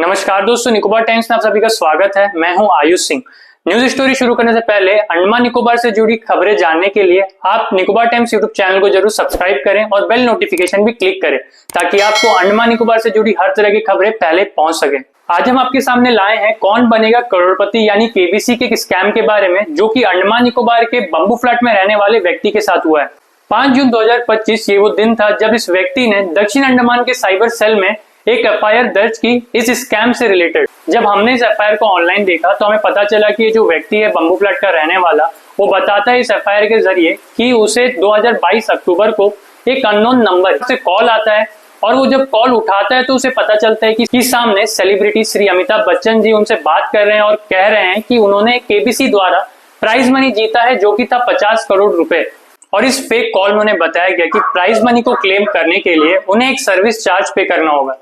नमस्कार दोस्तों, निकोबार टाइम्स में आप सभी का स्वागत है। मैं हूं आयुष सिंह। न्यूज स्टोरी शुरू करने से पहले अंडमान निकोबार से जुड़ी खबरें जानने के लिए आप निकोबार टाइम्स यूट्यूब चैनल को जरूर सब्सक्राइब करें और बेल नोटिफिकेशन भी क्लिक करें ताकि आपको अंडमान निकोबार से जुड़ी हर तरह की खबरें पहले पहुंच सके। आज हम आपके सामने लाए हैं कौन बनेगा करोड़पति यानी केबीसी के स्कैम के बारे में, जो कि अंडमान निकोबार के बंबू फ्लैट में रहने वाले व्यक्ति के साथ हुआ है। 5 जून 2025 ये वो दिन था जब इस व्यक्ति ने दक्षिण अंडमान के साइबर सेल में एक एफआईआर दर्ज की इस स्कैम से रिलेटेड। जब हमने इस एफआईआर को ऑनलाइन देखा तो हमें पता चला कि ये जो व्यक्ति है बंबू फ्लैट का रहने वाला, वो बताता है इस एफआईआर के जरिए कि उसे 2022 अक्टूबर को एक अननोन नंबर से कॉल आता है और वो जब कॉल उठाता है तो उसे पता चलता है कि सामने सेलिब्रिटी श्री अमिताभ बच्चन जी उनसे बात कर रहे हैं और कह रहे हैं कि उन्होंने केबीसी द्वारा प्राइज मनी जीता है जो कि था 50 करोड़ रुपए। और इस फेक कॉल में उन्हें बताया गया कि प्राइज मनी को क्लेम करने के लिए उन्हें एक सर्विस चार्ज पे करना होगा।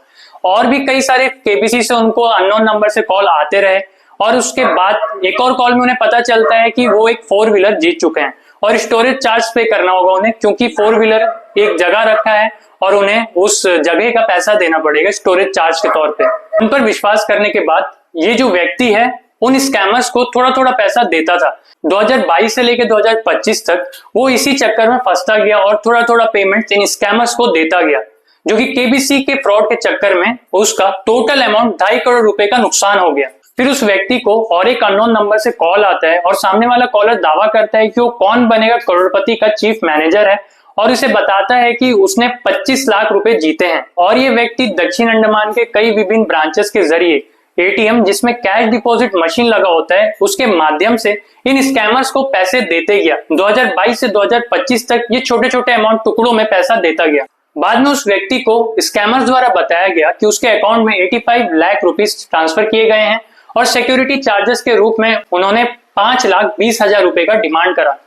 और भी कई सारे केबीसी से उनको अननोन नंबर से कॉल आते रहे और उसके बाद एक और कॉल में उन्हें पता चलता है कि वो एक 4 व्हीलर जीत चुके हैं और स्टोरेज चार्ज पे करना होगा उन्हें, क्योंकि 4 व्हीलर एक जगह रखा है और उन्हें उस जगह का पैसा देना पड़ेगा स्टोरेज चार्ज के तौर पे। उन पर विश्वास करने के बाद ये जो व्यक्ति है उन स्कैमर्स को थोड़ा थोड़ा पैसा देता था। 2022 से लेकर 2025 तक वो इसी चक्कर में फंसता गया और थोड़ा थोड़ा पेमेंट इन स्कैमर्स को देता गया, जो कि केबीसी के फ्रॉड के चक्कर में उसका टोटल अमाउंट 2.5 करोड़ रुपए का नुकसान हो गया। फिर उस व्यक्ति को और एक अननोन नंबर से कॉल आता है और सामने वाला कॉलर दावा करता है कि वो कौन बनेगा करोड़पति का चीफ मैनेजर है और उसे बताता है कि उसने 25 लाख रुपए जीते हैं। और ये व्यक्ति दक्षिण अंडमान के कई विभिन्न ब्रांचेस के जरिए एटीएम जिसमें कैश डिपॉजिट मशीन लगा होता है उसके माध्यम से इन स्कैमर्स को पैसे देते गया। 2022 से 2025 तक ये छोटे छोटे अमाउंट टुकड़ों में पैसा देता गया। बाद में उस व्यक्ति को स्कैमर्स द्वारा बताया गया कि उसके अकाउंट में 85 लाख रुपीस ट्रांसफर किए गए हैं और सिक्योरिटी चार्जेस के रूप में उन्होंने 5,20,000 रुपए का डिमांड करा।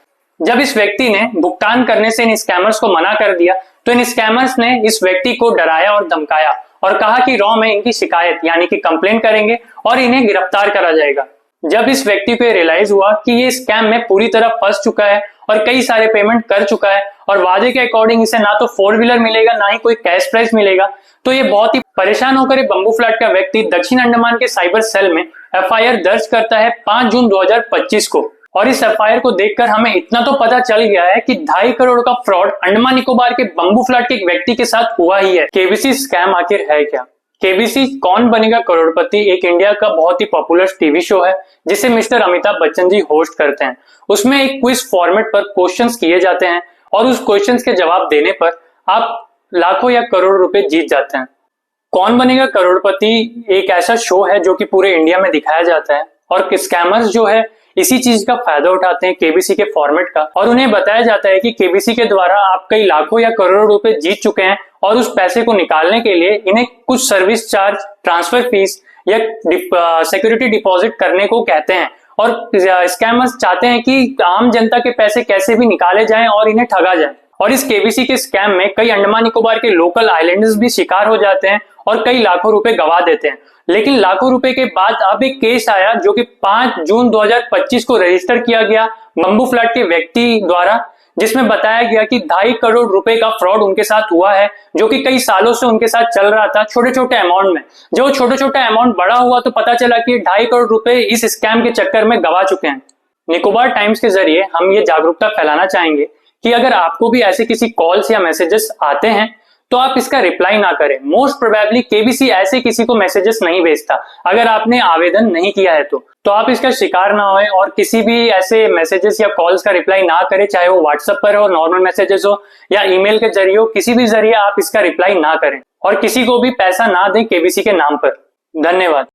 जब इस व्यक्ति ने भुगतान करने से इन स्कैमर्स को मना कर दिया तो इन स्कैमर्स ने इस व्यक्ति को डराया और धमकाया और कहा कि रॉ में इनकी शिकायत यानी कि कंप्लेन करेंगे और इन्हें गिरफ्तार करा जाएगा। जब इस व्यक्ति को रियलाइज हुआ कि ये स्कैम में पूरी तरह फंस चुका है और कई सारे पेमेंट कर चुका है और वादे के अकॉर्डिंग इसे ना तो 4 व्हीलर मिलेगा ना ही कोई कैश प्राइज मिलेगा, तो ये बहुत ही परेशान होकर बंबू फ्लैट का व्यक्ति दक्षिण अंडमान के साइबर सेल में एफआईआर दर्ज करता है 5 जून 2025 को। और इस एफआईआर को देखकर हमें इतना तो पता चल गया है कि 2.5 करोड़ का फ्रॉड अंडमान निकोबार के बंबू फ्लैट के एक व्यक्ति के साथ हुआ ही है। केबीसी स्कैम आखिर है क्या? केबीसी कौन बनेगा करोड़पति एक इंडिया का बहुत ही पॉपुलर टीवी शो है जिसे मिस्टर अमिताभ बच्चन जी होस्ट करते हैं। उसमें एक क्विज फॉर्मेट पर क्वेश्चंस किए जाते हैं और उस क्वेश्चंस के जवाब देने पर आप लाखों या करोड़ रुपए जीत जाते हैं। कौन बनेगा करोड़पति एक ऐसा शो है जो कि पूरे इंडिया में दिखाया जाता है और स्कैमर्स जो है इसी चीज का फायदा उठाते हैं केबीसी के फॉर्मेट का, और उन्हें बताया जाता है कि केबीसी के द्वारा आप कई लाखों या करोड़ों रुपए जीत चुके हैं और उस पैसे को निकालने के लिए इन्हें कुछ सर्विस चार्ज, ट्रांसफर फीस या सिक्योरिटी डिपॉजिट करने को कहते हैं। और स्कैमर्स चाहते हैं कि आम जनता के पैसे कैसे भी निकाले जाएं और इन्हें ठगा जाए। और इस केबीसी के स्कैम में कई अंडमान निकोबार के लोकल आइलैंडर्स भी शिकार हो जाते हैं और कई लाखों रुपए गवा देते हैं। लेकिन लाखों रुपए के बाद अब एक केस आया जो कि 5 जून 2025 को रजिस्टर किया गया बंबू फ्लैट के व्यक्ति द्वारा, जिसमें बताया गया कि 2.5 करोड़ रुपए का फ्रॉड उनके साथ हुआ है, जो कि कई सालों से उनके साथ चल रहा था छोटे छोटे अमाउंट में। जो छोटे छोटे अमाउंट बड़ा हुआ तो पता चला कि 2.5 करोड़ रुपए इस स्कैम के चक्कर में गवा चुके हैं। निकोबार टाइम्स के जरिए हम ये जागरूकता फैलाना चाहेंगे कि अगर आपको भी ऐसे किसी कॉल्स या मैसेजेस आते हैं तो आप इसका रिप्लाई ना करें। मोस्ट प्रोबेबली केबीसी ऐसे किसी को मैसेजेस नहीं भेजता अगर आपने आवेदन नहीं किया है तो आप इसका शिकार ना होए और किसी भी ऐसे मैसेजेस या कॉल्स का रिप्लाई ना करें, चाहे वो व्हाट्सएप पर हो, नॉर्मल मैसेजेस हो या ईमेल के जरिए हो, किसी भी जरिए आप इसका रिप्लाई ना करें और किसी को भी पैसा ना दें केबीसी के नाम पर। धन्यवाद।